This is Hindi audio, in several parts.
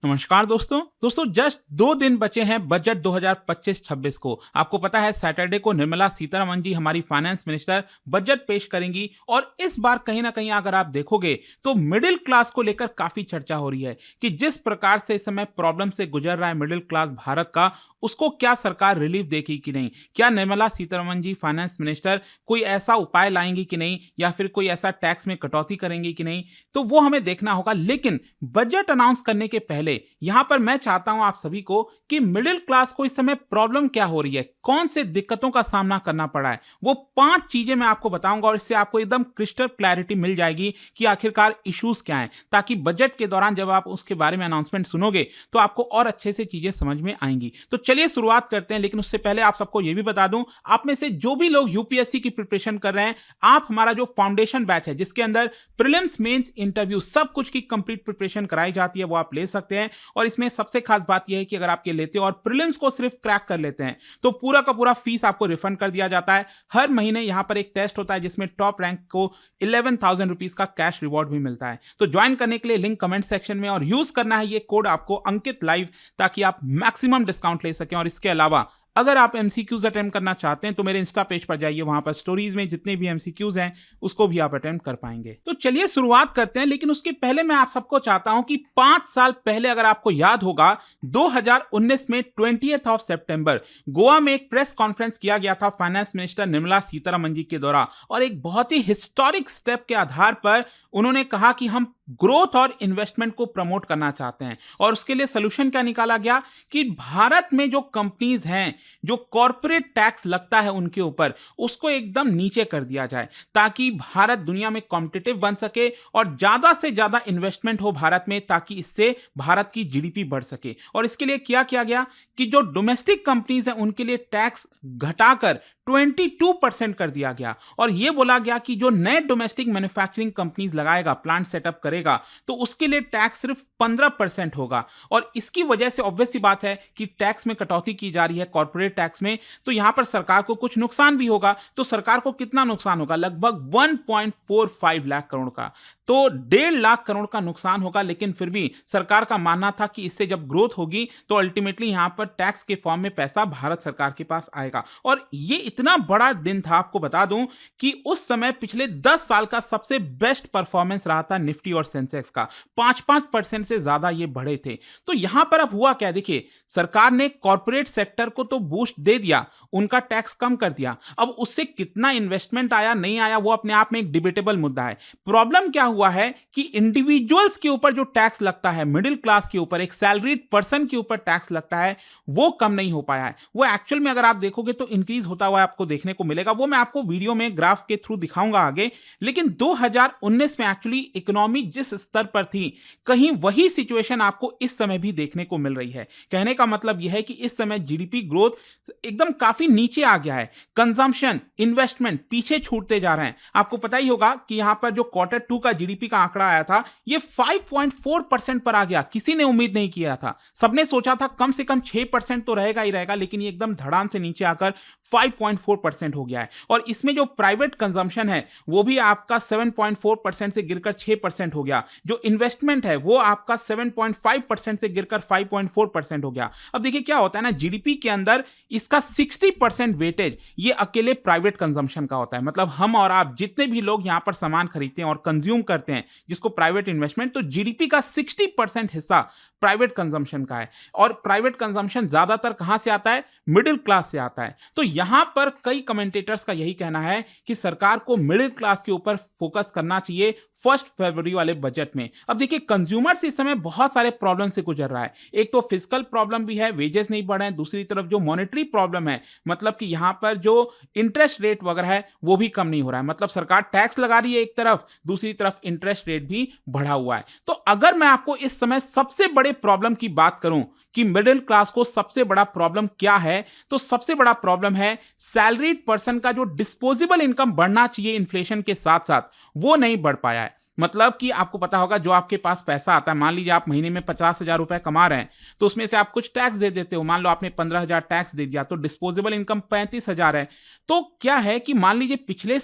नमस्कार दोस्तों जस्ट 2 दिन बचे हैं बजट 2025-26 को। आपको पता है सैटरडे को निर्मला सीतारमण जी हमारी फाइनेंस मिनिस्टर बजट पेश करेंगी और इस बार कहीं ना कहीं अगर आप देखोगे तो मिडिल क्लास को लेकर काफी चर्चा हो रही है कि जिस प्रकार से इस समय प्रॉब्लम से गुजर रहा है मिडिल क्लास भारत का, उसको क्या सरकार रिलीफ देगी कि नहीं। क्या निर्मला सीतारमण जी फाइनेंस मिनिस्टर कोई ऐसा उपाय लाएंगी कि नहीं, या फिर कोई ऐसा टैक्स में कटौती करेंगी कि नहीं, तो वो हमें देखना होगा। लेकिन बजट अनाउंस करने के पहले यहां पर मैं चाहता हूं आप सभी को कि मिडिल क्लास को इस समय प्रॉब्लम क्या हो रही है, कौन से दिक्कतों का सामना करना पड़ा है, वो 5 चीजें मैं आपको बताऊंगा और इससे आपको एकदम क्रिस्टल क्लैरिटी मिल जाएगी कि आखिरकार इश्यूज क्या हैं, ताकि बजट के दौरान जब आप उसके बारे में अनाउंसमेंट सुनोगे तो आपको और अच्छे से चीजें समझ में आएंगी। तो चलिए शुरुआत करते हैं। लेकिन उससे पहले आप सबको यह भी बता दूं, आप में से जो भी लोग यूपीएससी की प्रिपरेशन कर रहे हैं, आप हमारा जो फाउंडेशन बैच है जिसके अंदर प्रीलिम्स मेंस इंटरव्यू सब कुछ की कंप्लीट प्रिपरेशन कराई जाती है, वो आप ले सकते हैं। और इसमें सबसे खास बात यह है कि अगर आप ये लेते हो और प्रीलिम्स को सिर्फ क्रैक कर लेते हैं तो पूरा का पूरा फीस आपको रिफंड कर दिया जाता है। हर महीने यहां पर एक टेस्ट होता है जिसमें टॉप रैंक को 11,000 रुपीज का कैश रिवॉर्ड भी मिलता है। तो ज्वाइन करने के लिए लिंक कमेंट सेक्शन में, और यूज करना है ये कोड आपको अंकित लाइव, ताकि आप मैक्सिमम डिस्काउंट ले सकें। और इसके अलावा अगर आप एमसीक्यूज अटेम्प्ट करना चाहते हैं तो मेरे इंस्टा पेज पर जाइए, वहां पर स्टोरीज में जितने भी एमसीक्यूज हैं उसको भी आप अटेम्प्ट कर पाएंगे। तो चलिए शुरुआत करते हैं। लेकिन उसके पहले मैं आप सबको चाहता हूं कि 5 साल पहले, अगर आपको याद होगा, 2019 में 20th ऑफ सितंबर गोवा में एक प्रेस कॉन्फ्रेंस किया गया था फाइनेंस मिनिस्टर निर्मला सीतारमण जी के द्वारा, और एक बहुत ही हिस्टोरिक स्टेप के आधार पर उन्होंने कहा कि हम ग्रोथ और इन्वेस्टमेंट को प्रमोट करना चाहते हैं। और उसके लिए सोल्यूशन क्या निकाला गया कि भारत में जो कंपनीज हैं, जो कॉर्पोरेट टैक्स लगता है उनके ऊपर, उसको एकदम नीचे कर दिया जाए, ताकि भारत दुनिया में कॉम्पिटिटिव बन सके और ज्यादा से ज्यादा इन्वेस्टमेंट हो भारत में, ताकि इससे भारत की जीडीपी बढ़ सके। और इसके लिए क्या किया गया कि जो डोमेस्टिक कंपनीज हैं उनके लिए टैक्स घटाकर 22% कर दिया गया, और यह बोला गया कि जो नए डोमेस्टिक मैन्युफैक्चरिंग कंपनीज लगाएगा, प्लांट सेटअप करेगा, तो उसके लिए टैक्स सिर्फ 15% होगा। और इसकी वजह से ऑब्वियस सी बात है कि टैक्स में कटौती की जा रही है, कॉर्पोरेट टैक्स में, तो यहां पर सरकार को कुछ नुकसान भी होगा। तो सरकार को कितना नुकसान होगा? लगभग 1.45 लाख करोड़ का, तो 1.5 लाख करोड़ का नुकसान होगा। लेकिन फिर भी सरकार का मानना था कि इससे जब ग्रोथ होगी तो अल्टीमेटली यहां पर टैक्स के फॉर्म में पैसा भारत सरकार के पास आएगा। और ये इतना बड़ा दिन था, आपको बता दूं कि उस समय पिछले 10 साल का सबसे बेस्ट परफॉर्मेंस रहा था निफ्टी और सेंसेक्स का, 5% से ज्यादा ये बढ़े थे। तो यहां पर अब हुआ क्या? देखिए, सरकार ने कॉर्पोरेट सेक्टर को तो बूस्ट दे दिया, उनका टैक्स कम कर दिया। अब उससे कितना इन्वेस्टमेंट आया नहीं आया वो अपने आप में एक डिबेटेबल मुद्दा है। प्रॉब्लम क्या हुआ है कि इंडिविजुअल्स के ऊपर जो टैक्स लगता है, मिडिल क्लास के ऊपर, एक सैलरीड पर्सन के ऊपर टैक्स लगता है, वो कम नहीं हो पाया है। वो एक्चुअल में अगर आप देखोगे तो इंक्रीज होता हुआ आपको देखने को मिलेगा। वो मैं आपको वीडियो में ग्राफ के थ्रू दिखाऊंगा आगे। लेकिन 2019 में एक्चुअली इकोनॉमी जिस स्तर पर थी, कहीं वही सिचुएशन आपको इस समय भी देखने को मिल रही है। कहने का मतलब यह है कि इस समय जीडीपी ग्रोथ एकदम काफी नीचे आ गया है, कंजम्पशन, इन्वेस्टमेंट पीछे छूटते जा रहे हैं। आपको पता ही होगा कि यहां पर जो Q2 का जीडीपी का आंकड़ा आया था, ये 5.4% पर आ गया। किसी ने उम्मीद नहीं किया था, सबने सोचा था कम से कम 6% तो रहेगा ही रहेगा, लेकिन ये एकदम धड़ाम से नीचे आकर 5.4% हो गया है। और इसमें जो प्राइवेट कंजम्पशन है वो भी आपका 7.4% से गिरकर 6% हो गया। जो इन्वेस्टमेंट है वो आपका 7.5% से गिरकर 5.4% हो गया। अब देखिए क्या होता है ना, जीडीपी के अंदर इसका 60% वेटेज ये अकेले प्राइवेट कंजम्पशन का होता है। मतलब हम और आप जितने भी लोग यहां पर सामान खरीदते हैं और कंज्यूम करते हैं, जिसको प्राइवेट इन्वेस्टमेंट, तो जीडीपी का 60% हिस्सा प्राइवेट कंजम्पशन का है। और प्राइवेट कंजम्पशन ज्यादातर कहां से आता है? मिडिल क्लास से आता है। तो यहां पर कई कमेंटेटर्स का यही कहना है कि सरकार को मिडिल क्लास के ऊपर फोकस करना चाहिए 1 फरवरी वाले बजट में। अब देखिए, कंज्यूमर्स इस समय बहुत सारे प्रॉब्लम से गुजर रहा है। एक तो फिजिकल प्रॉब्लम भी है, वेजेस नहीं बढ़े हैं, दूसरी तरफ जो मॉनेटरी प्रॉब्लम है, मतलब कि यहां पर जो इंटरेस्ट रेट वगैरह है वो भी कम नहीं हो रहा है। मतलब सरकार टैक्स लगा रही है एक तरफ, दूसरी तरफ इंटरेस्ट रेट भी बढ़ा हुआ है। तो अगर मैं आपको इस समय सबसे बड़े प्रॉब्लम की बात करूं कि मिडिल क्लास को सबसे बड़ा प्रॉब्लम क्या है, तो सबसे बड़ा प्रॉब्लम है सैलरीड पर्सन का जो डिस्पोजेबल इनकम बढ़ना चाहिए इन्फ्लेशन के साथ साथ, वो नहीं बढ़ पाया है। मतलब कि आपको पता होगा, जो आपके पास पैसा आता है, मान लीजिए आप महीने में 50,000 रुपए कमा रहे हैं, तो उसमें से आप कुछ टैक्स दे देते हो। मान लो आपने 15,000 टैक्स दे दिया, तो डिस्पोजेबल इनकम 35,000 है। तो क्या है कि मान लीजिए पिछले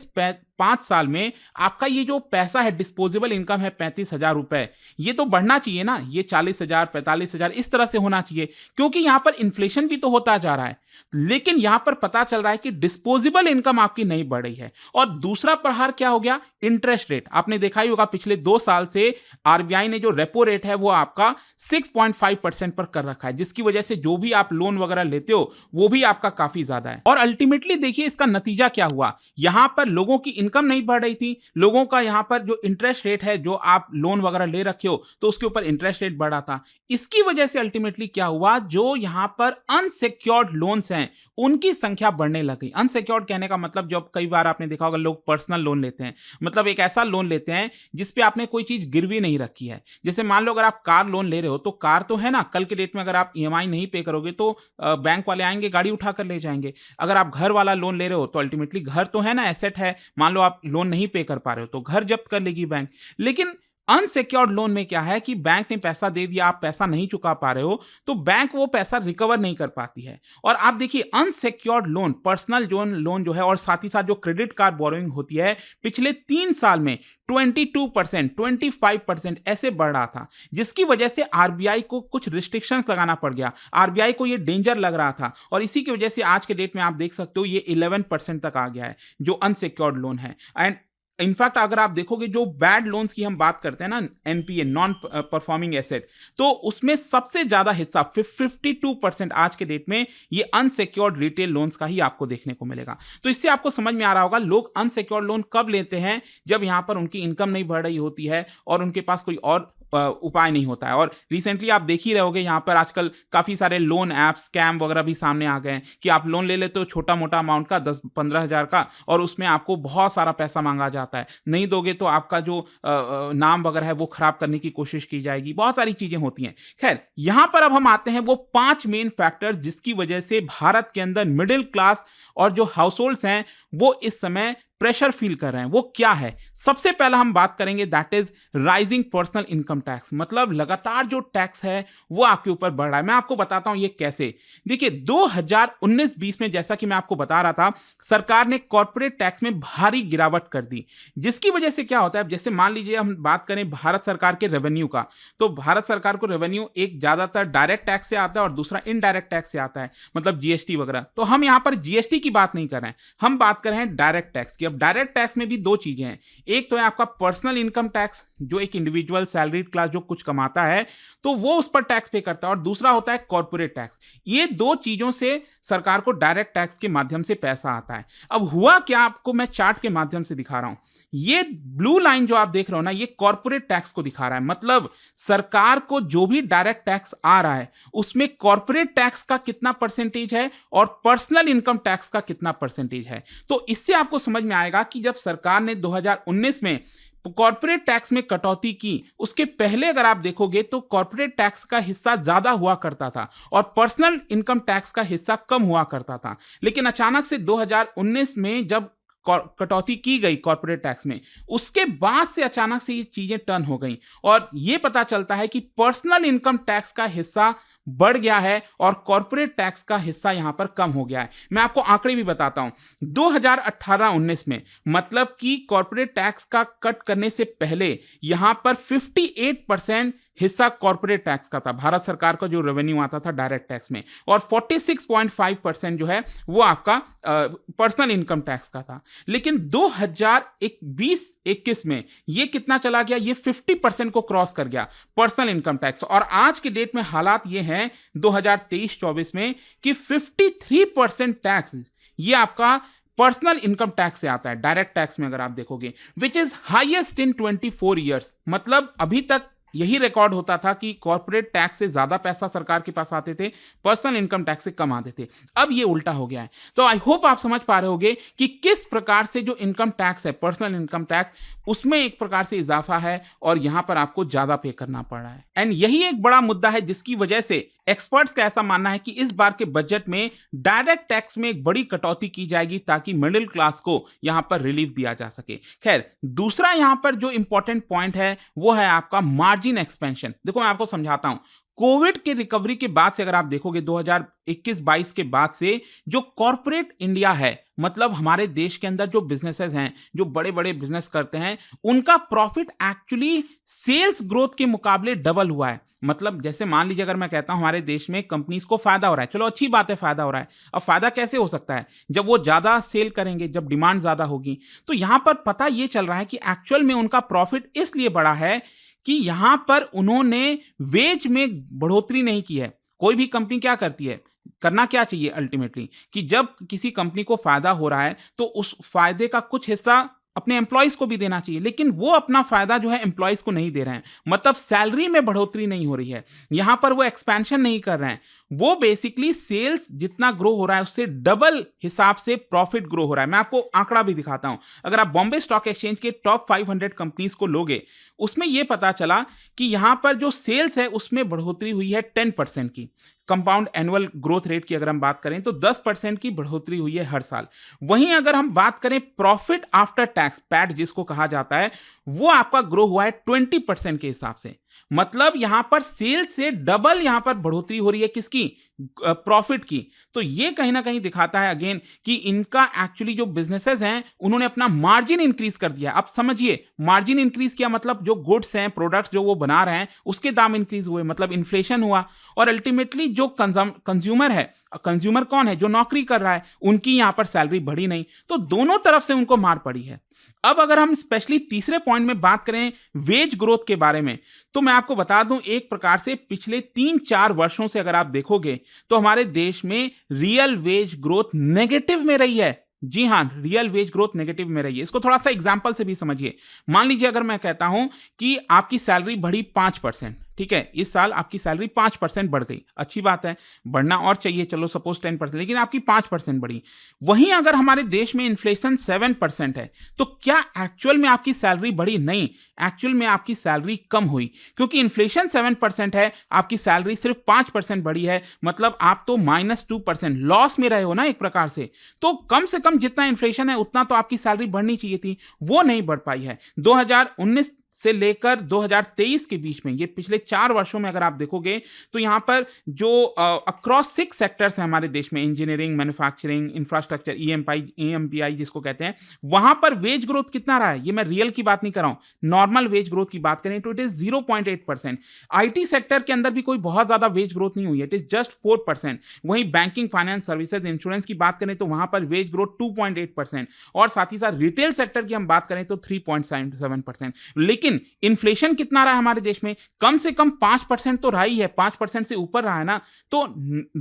5 साल में आपका ये जो पैसा है, डिस्पोजेबल इनकम है 35,000 रुपए, ये तो बढ़ना चाहिए ना, ये 40,000, 45,000 इस तरह से होना चाहिए, क्योंकि यहां पर इन्फ्लेशन भी तो होता जा रहा है। लेकिन यहां पर पता चल रहा है कि डिस्पोजेबल इनकम आपकी नहीं बढ़ रही है। और दूसरा प्रहार क्या हो गया? Interest rate. आपने देखा ही होगा पिछले 2 साल से आरबीआई ने जो रेपो रेट है वो आपका 6.5% पर कर रखा है, जिसकी वजह से जो भी आप लोन वगैरह लेते हो वो भी आपका काफी ज्यादा है। और अल्टीमेटली देखिए इसका नतीजा क्या हुआ, यहां पर लोगों की इनकम नहीं बढ़ रही थी, लोगों का यहां पर जो इंटरेस्ट रेट है, जो आप लोन वगैरह ले रखे हो तो उसके ऊपर इंटरेस्ट रेट बढ़ा था। इसकी वजह से अल्टीमेटली क्या हुआ, जो यहां पर अनसिक्योर्ड लोन्स हैं उनकी संख्या बढ़ने लगी। अनसिक्योर्ड कहने का मतलब, जब कई बार आपने देखा होगा लोग पर्सनल लोन लेते हैं, मतलब एक ऐसा लोन लेते हैं जिसपे आपने कोई चीज गिरवी नहीं रखी है। जैसे मान लो अगर आप कार लोन ले रहे हो तो कार तो है ना, कल के डेट में अगर आप ईएमआई नहीं पे करोगे तो बैंक वाले आएंगे, गाड़ी उठा कर ले जाएंगे। अगर आप घर वाला लोन ले रहे हो तो अल्टीमेटली घर तो है ना, एसेट है, मान लो आप लोन नहीं पे कर पा रहे हो तो घर जब्त कर लेगी बैंक। लेकिन अनसिक्योर्ड लोन में क्या है कि बैंक ने पैसा दे दिया, आप पैसा नहीं चुका पा रहे हो तो बैंक वो पैसा रिकवर नहीं कर पाती है। और आप देखिए अनसिक्योर्ड लोन, पर्सनल लोन जो है, और साथ ही साथ जो क्रेडिट कार्ड बोरोइंग होती है, पिछले 3 साल में 22%, 25% ऐसे बढ़ रहा था, जिसकी वजह से आरबीआई को कुछ रिस्ट्रिक्शंस लगाना पड़ गया। आरबीआई को ये डेंजर लग रहा था और इसी की वजह से आज के डेट में आप देख सकते हो ये 11% तक आ गया है जो अनसिक्योर्ड लोन है। एंड इनफैक्ट अगर आप देखोगे जो बैड लोन्स की हम बात करते हैं ना, एनपीए, नॉन परफॉर्मिंग एसेट, तो उसमें सबसे ज्यादा हिस्सा 52% आज के डेट में ये अनसिक्योर्ड रिटेल लोन्स का ही आपको देखने को मिलेगा। तो इससे आपको समझ में आ रहा होगा लोग अनसिक्योर्ड लोन कब लेते हैं, जब यहां पर उनकी इनकम नहीं बढ़ रही होती है और उनके पास कोई और उपाय नहीं होता है। और रिसेंटली आप देख ही रहे होगे यहाँ पर आजकल काफी सारे लोन ऐप स्कैम वगैरह भी सामने आ गए हैं कि आप लोन ले लेते हो छोटा मोटा अमाउंट का, 10-15 हजार का, और उसमें आपको बहुत सारा पैसा मांगा जाता है। नहीं दोगे तो आपका जो नाम वगैरह है वो खराब करने की कोशिश की जाएगी, बहुत सारी चीजें होती हैं। खैर, यहां पर अब हम आते हैं वो 5 मेन फैक्टर जिसकी वजह से भारत के अंदर मिडिल क्लास और जो हाउस होल्ड्स हैं वो इस समय प्रेशर फील कर रहे हैं। वो क्या है? सबसे पहला हम बात करेंगे that is rising personal income tax. मतलब लगातार जो टैक्स है वो आपके ऊपर बढ़ रहा है। मैं आपको बताता हूं ये कैसे। देखिए 2019-20 में, जैसा कि मैं आपको बता रहा था, सरकार ने कॉर्पोरेट टैक्स में भारी गिरावट कर दी, जिसकी वजह से क्या होता है, जैसे मान लीजिए हम बात करें भारत सरकार के रेवेन्यू का, तो भारत सरकार को रेवेन्यू एक ज्यादातर डायरेक्ट टैक्स से आता है और दूसरा इनडायरेक्ट टैक्स से आता है, मतलब जीएसटी वगैरह। तो हम यहां पर जीएसटी की बात नहीं कर रहे हैं, हम बात कर रहे हैं डायरेक्ट टैक्स की। अब डायरेक्ट टैक्स में भी 2 चीजें हैं, एक तो है आपका पर्सनल इनकम टैक्स, जो एक इंडिविजुअल सैलरीड क्लास जो कुछ कमाता है तो वो उस पर टैक्स पे करता है, और दूसरा होता है कॉर्पोरेट टैक्स। ये 2 चीजों से सरकार को डायरेक्ट टैक्स के माध्यम से पैसा आता है। अब हुआ क्या, आपको मैं चार्ट के माध्यम से दिखा रहा हूं। ये ब्लू लाइन जो आप देख रहे हो ना, ये कॉर्पोरेट टैक्स को दिखा रहा है। मतलब सरकार को जो भी डायरेक्ट टैक्स आ रहा है उसमें कॉर्पोरेट टैक्स का कितना परसेंटेज है और पर्सनल इनकम टैक्स का कितना परसेंटेज है। तो इससे आपको समझ में आएगा कि जब सरकार ने 2019 में कॉर्पोरेट टैक्स में कटौती की, उसके पहले अगर आप देखोगे तो कॉर्पोरेट टैक्स का हिस्सा ज्यादा हुआ करता था और पर्सनल इनकम टैक्स का हिस्सा कम हुआ करता था। लेकिन अचानक से 2019 में जब कटौती की गई कॉर्पोरेट टैक्स में, उसके बाद से अचानक से ये चीजें टर्न हो गई और ये पता चलता है कि पर्सनल इनकम टैक्स का हिस्सा बढ़ गया है और कॉर्पोरेट टैक्स का हिस्सा यहां पर कम हो गया है। मैं आपको आंकड़े भी बताता हूं। 2018-19 में, मतलब कि कॉर्पोरेट टैक्स का कट करने से पहले, यहां पर 58% हिस्सा कॉर्पोरेट टैक्स का था, भारत सरकार का जो रेवेन्यू आता था डायरेक्ट टैक्स में, और 46.5% जो है वो आपका पर्सनल इनकम टैक्स का था। लेकिन 2020-21 में ये कितना चला गया, ये 50% को क्रॉस कर गया पर्सनल इनकम टैक्स। और आज के डेट में हालात ये हैं 2023-24 में कि 53% टैक्स ये आपका पर्सनल इनकम टैक्स से आता है, डायरेक्ट टैक्स में अगर आप देखोगे, which is highest in 24 years. मतलब अभी तक यही रिकॉर्ड होता था कि कॉर्पोरेट टैक्स से ज्यादा पैसा सरकार के पास आते थे, पर्सनल इनकम टैक्स से कम आते थे। अब ये उल्टा हो गया है। तो आई होप आप समझ पा रहे होगे कि किस प्रकार से जो इनकम टैक्स है, पर्सनल इनकम टैक्स, उसमें एक प्रकार से इजाफा है और यहां पर आपको ज्यादा पे करना पड़ रहा है। एंड यही एक बड़ा मुद्दा है जिसकी वजह से एक्सपर्ट्स का ऐसा मानना है कि इस बार के बजट में डायरेक्ट टैक्स में एक बड़ी कटौती की जाएगी ताकि मिडिल क्लास को यहां पर रिलीफ दिया जा सके। खैर, दूसरा यहां पर जो इंपॉर्टेंट पॉइंट है वो है आपका मार्जिन एक्सपेंशन। देखो मैं आपको समझाता हूं। कोविड के रिकवरी के बाद से अगर आप देखोगे 2021-22 के बाद से जो कॉर्पोरेट इंडिया है मतलब हमारे देश के अंदर जो बिजनेसेस हैं, जो बड़े-बड़े बिजनेस करते हैं, उनका प्रॉफिट एक्चुअली सेल्स ग्रोथ के मुकाबले डबल हुआ है। मतलब जैसे मान लीजिए अगर मैं कहता हूँ हमारे देश में कंपनीज को फायदा हो रहा है, चलो अच्छी बात है फायदा हो रहा है। अब फायदा कैसे हो सकता है? जब वो ज्यादा सेल करेंगे, जब डिमांड ज्यादा होगी। तो यहां पर पता ये चल रहा है कि एक्चुअल में उनका प्रॉफिट इसलिए बढ़ा है कि यहां पर उन्होंने वेज में बढ़ोतरी नहीं की है। कोई भी कंपनी क्या करती है, करना क्या चाहिए अल्टीमेटली, कि जब किसी कंपनी को फायदा हो रहा है तो उस फायदे का कुछ हिस्सा अपने एम्प्लॉयज को भी देना चाहिए, लेकिन वो अपना फायदा जो है एम्प्लॉयज को नहीं दे रहे हैं। मतलब सैलरी में बढ़ोतरी नहीं हो रही है, यहां पर वो एक्सपेंशन नहीं कर रहे हैं। वो बेसिकली सेल्स जितना ग्रो हो रहा है उससे डबल हिसाब से प्रॉफिट ग्रो हो रहा है। मैं आपको आंकड़ा भी दिखाता हूं। अगर आप बॉम्बे स्टॉक एक्सचेंज के टॉप 500 कंपनीज को लोगे, उसमें यह पता चला कि यहां पर जो सेल्स है उसमें बढ़ोतरी हुई है 10% की। कंपाउंड एनुअल ग्रोथ रेट की अगर हम बात करें तो 10% की बढ़ोतरी हुई है हर साल। वहीं अगर हम बात करें प्रॉफिट आफ्टर टैक्स, पैट जिसको कहा जाता है, वो आपका ग्रो हुआ है 20% के हिसाब से। मतलब यहां पर सेल्स से डबल यहां पर बढ़ोतरी हो रही है किसकी, प्रॉफिट की। तो ये कहीं ना कहीं दिखाता है अगेन कि इनका एक्चुअली जो बिजनेसेस हैं उन्होंने अपना मार्जिन इंक्रीज कर दिया। अब समझिए मार्जिन इंक्रीज किया मतलब जो गुड्स हैं, प्रोडक्ट्स जो वो बना रहे हैं उसके दाम इंक्रीज हुए, मतलब इन्फ्लेशन हुआ। और अल्टीमेटली जो कंज्यूमर है, कंज्यूमर कौन है, जो नौकरी कर रहा है, उनकी यहां पर सैलरी बढ़ी नहीं। तो दोनों तरफ से उनको मार पड़ी है। अब अगर हम स्पेशली तीसरे पॉइंट में बात करें वेज ग्रोथ के बारे में, तो मैं आपको बता दूं एक प्रकार से पिछले 3-4 वर्षों से अगर आप देखोगे तो हमारे देश में रियल वेज ग्रोथ नेगेटिव में रही है। जी हां, रियल वेज ग्रोथ नेगेटिव में रही है। इसको थोड़ा सा एग्जांपल से भी समझिए। मान लीजिए अगर मैं कहता हूं कि आपकी सैलरी बढ़ी 5%, ठीक है, इस साल आपकी सैलरी 5% बढ़ गई, अच्छी बात है, बढ़ना और चाहिए, चलो सपोज 10%, लेकिन आपकी 5% बढ़ी। वहीं अगर हमारे देश में इन्फ्लेशन 7% है, तो क्या एक्चुअल में आपकी सैलरी बढ़ी? नहीं, एक्चुअल में आपकी सैलरी कम हुई, क्योंकि इन्फ्लेशन 7% है, आपकी सैलरी सिर्फ 5% बढ़ी है। मतलब आप तो -2% लॉस में रहे हो ना एक प्रकार से। तो कम से कम जितना इन्फ्लेशन है उतना तो आपकी सैलरी बढ़नी चाहिए थी, वो नहीं बढ़ पाई है। 2019 से लेकर 2023 के बीच में, ये पिछले 4 वर्षों में अगर आप देखोगे तो यहां पर जो अक्रॉस 6 सेक्टर्स हैं हमारे देश में, इंजीनियरिंग, मैन्युफैक्चरिंग, इंफ्रास्ट्रक्चर, ईएमपीआई जिसको कहते हैं, वहां पर वेज ग्रोथ कितना रहा है? ये मैं रियल की बात नहीं कर रहा हूं, नॉर्मल वेज ग्रोथ की बात करें तो इट इज 0.8%। आईटी सेक्टर के अंदर भी कोई बहुत ज्यादा वेज ग्रोथ नहीं हुई है, इट इज जस्ट 4%। वहीं बैंकिंग, फाइनेंस सर्विसेज, इंश्योरेंस की बात करें तो वहां पर वेज ग्रोथ 2.8%, और साथ ही साथ रिटेल सेक्टर की हम बात करें तो 3.7%। लेकिन इन्फ्लेशन कितना रहा है हमारे देश में? कम से कम 5% तो रहा ही है, 5% से ऊपर रहा है ना। तो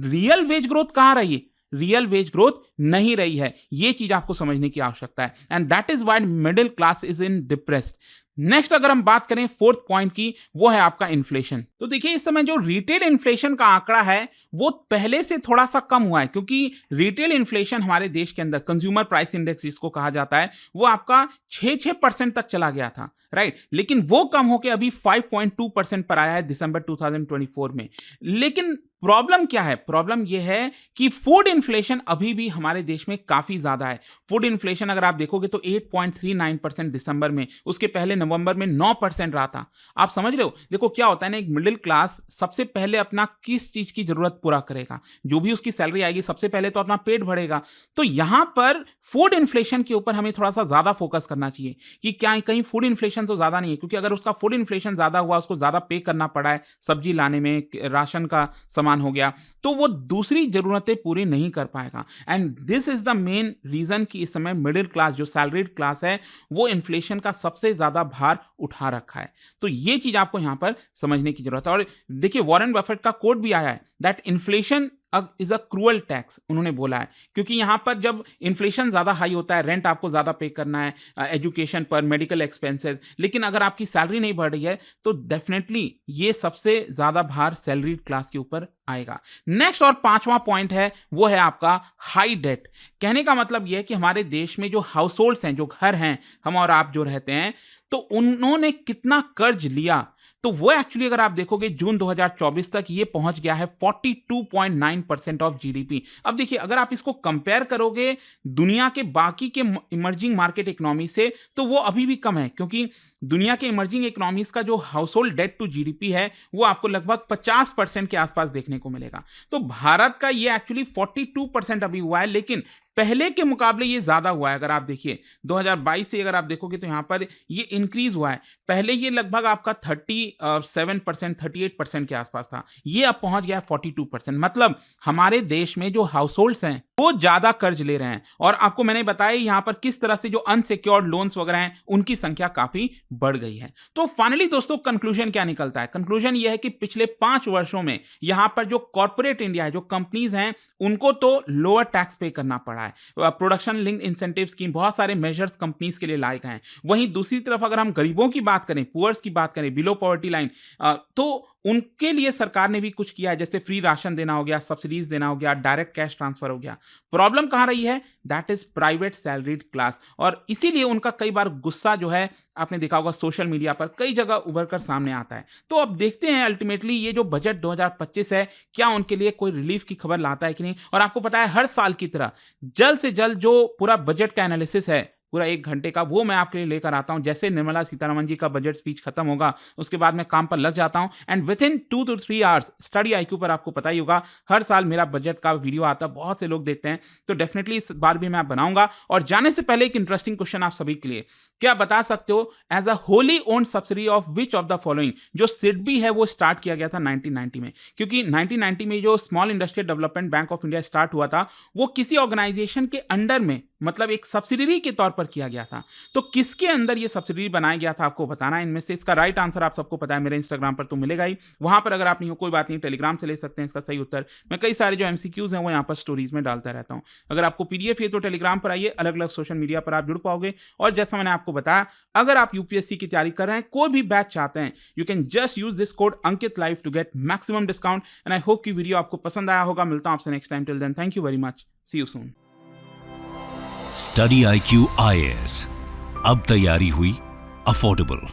रियल वेज ग्रोथ कहां रही है? रियल वेज ग्रोथ नहीं रही है। यह चीज आपको समझने की आवश्यकता है, and that is why middle class is in depressed. Next अगर हम बात करें फोर्थ पॉइंट की, वो है आपका इन्फ्लेशन। तो देखिए इस समय जो रिटेल इन्फ्लेशन का आंकड़ा है वो पहले से थोड़ा सा कम हुआ है, क्योंकि रिटेल इन्फ्लेशन हमारे देश के अंदर, कंज्यूमर प्राइस इंडेक्स जिसको कहा जाता है, वो आपका 6% तक चला गया था, राइट। लेकिन वो कम होकर अभी 5.2% पर आया है दिसंबर 2024 में। लेकिन प्रॉब्लम क्या है? प्रॉब्लम यह है कि फूड इन्फ्लेशन अभी भी हमारे देश में काफी ज्यादा है। फूड इन्फ्लेशन अगर आप देखोगे तो 8.39% दिसंबर में, उसके पहले नवंबर में 9% रहा था। आप समझ रहे हो? देखो क्या होता है ना, एक मिडिल क्लास सबसे पहले अपना किस चीज की जरूरत पूरा करेगा? जो भी उसकी सैलरी आएगी सबसे पहले तो अपना पेट भरेगा। तो यहां पर फूड इन्फ्लेशन के ऊपर हमें थोड़ा सा ज्यादा फोकस करना चाहिए कि क्या कहीं फूड इन्फ्लेशन तो ज्यादा नहीं है, क्योंकि अगर उसका फूड इन्फ्लेशन ज्यादा हुआ, उसको ज्यादा पे करना पड़ा है सब्जी लाने में, राशन का सामान हो गया, तो वो दूसरी जरूरतें पूरी नहीं कर पाएगा। And this is the main reason कि इस समय मिडिल क्लास, जो सैलरीड क्लास है, वो इन्फ्लेशन का सबसे ज्यादा भार उठा रखा है। तो ये चीज आपको यहां पर समझने की जरूरत है। और देखिए वॉरेन बफेट का कोट भी आया है that inflation is a cruel tax, उन्होंने बोला है, क्योंकि यहां पर जब इन्फ्लेशन ज्यादा हाई होता है, रेंट आपको ज्यादा पे करना है, एजुकेशन पर, मेडिकल एक्सपेंसेस, लेकिन अगर आपकी सैलरी नहीं बढ़ रही है तो डेफिनेटली ये सबसे ज्यादा भार सैलरी क्लास के ऊपर आएगा। नेक्स्ट और पांचवा पॉइंट है वो है आपका हाई डेट। कहने का मतलब यह है कि हमारे देश में जो हाउस होल्ड्स हैं, जो घर हैं, हम और आप जो रहते हैं, तो उन्होंने कितना कर्ज लिया, तो वो एक्चुअली अगर आप देखोगे जून 2024 तक ये पहुंच गया है 42.9% ऑफ जीडीपी। अब देखिए अगर आप इसको कंपेयर करोगे दुनिया के बाकी के इमर्जिंग मार्केट इकोनॉमी से, तो वो अभी भी कम है, क्योंकि दुनिया के इमर्जिंग इकोनॉमीज का जो household debt to GDP है वो आपको लगभग 50% के आसपास देखने को मिलेगा। तो भारत का ये एक्चुअली 42% अभी हुआ है, लेकिन पहले के मुकाबले ये ज्यादा हुआ है। अगर आप देखिए 2022 से अगर आप देखोगे तो यहाँ पर ये इंक्रीज हुआ है। पहले ये लगभग आपका 37% 38% के आसपास था, ये अब पहुंच गया है 42%। मतलब हमारे देश में जो हाउस होल्ड्स हैं वो ज्यादा कर्ज ले रहे हैं, और आपको मैंने बताया यहाँ पर किस तरह से जो अनसिक्योर्ड लोन्स वगैरह हैं उनकी संख्या काफी बढ़ गई है। तो फाइनली दोस्तों कंक्लूजन क्या निकलता है? कंक्लूजन ये है कि पिछले 5 वर्षों में यहाँ पर जो कॉर्पोरेट इंडिया है, जो कंपनीज हैं, उनको तो लोअर टैक्स पे करना पड़ा है। प्रोडक्शन लिंक इंसेंटिव स्कीम, बहुत सारे मेजर्स कंपनीज के लिए लाए गए हैं। वहीं दूसरी तरफ अगर हम गरीबों की बात करें, पुअर्स की बात करें, बिलो पॉवर्टी लाइन, तो उनके लिए सरकार ने भी कुछ किया है, जैसे फ्री राशन देना हो गया, सब्सिडीज देना हो गया, डायरेक्ट कैश ट्रांसफर हो गया। प्रॉब्लम कहां रही है? That is private salaried class, और इसीलिए उनका कई बार गुस्सा जो है आपने देखा होगा सोशल मीडिया पर कई जगह उभर कर सामने आता है। तो अब देखते हैं अल्टीमेटली ये जो बजट 2025 है क्या उनके लिए कोई रिलीफ की खबर लाता है कि नहीं। और आपको पता है हर साल की तरह जल्द से जल्द जो पूरा बजट का एनालिसिस है, पूरा 1 घंटे का, वो मैं आपके लिए लेकर आता हूं। जैसे निर्मला सीतारमण जी का बजट स्पीच खत्म होगा उसके बाद मैं काम पर लग जाता हूं, and with in 2 to 3 hours study IQ पर आपको पता ही होगा हर साल मेरा बजट का वीडियो आता है, बहुत से लोग देखते हैं। तो डेफिनेटली इस बार भी मैं बनाऊंगा। और जाने से पहले एक इंटरेस्टिंग क्वेश्चन आप सभी के लिए, क्या बता सकते हो as a wholly owned subsidiary of which of the following? जो सिडबी है वो स्टार्ट किया गया था 1990 में, क्योंकि 1990 में जो small industrial development bank of India start हुआ था वो किसी ऑर्गेनाइजेशन के अंडर में, मतलब एक सब्सिडरी के तौर पर किया गया था। तो किसके अंदर ये सब्सिडरी बनाया गया था आपको बताना है इनमें से। इसका राइट आंसर आप सबको पता है, मेरे इंस्टाग्राम पर तो मिलेगा ही, वहां पर अगर आप नहीं हो कोई बात नहीं, टेलीग्राम से ले सकते हैं इसका सही उत्तर। मैं कई सारे जो एमसीक्यूज हैं वो यहाँ पर स्टोरीज में डालता रहता हूं। अगर आपको पीडीएफ है तो टेलीग्राम पर आइए, अलग अलग सोशल मीडिया पर आप जुड़ पाओगे। और जैसा मैंने आपको बताया, अगर आप यूपीएससी की तैयारी कर रहे हैं, कोई भी बैच चाहते हैं, you can just use this code Ankit live to get maximum discount. And I hope कि वीडियो आपको पसंद आया होगा। मिलता हूं आपसे next time, till then thank you very much, see you soon. Study IQ IAS, अब तैयारी हुई अफोर्डेबल।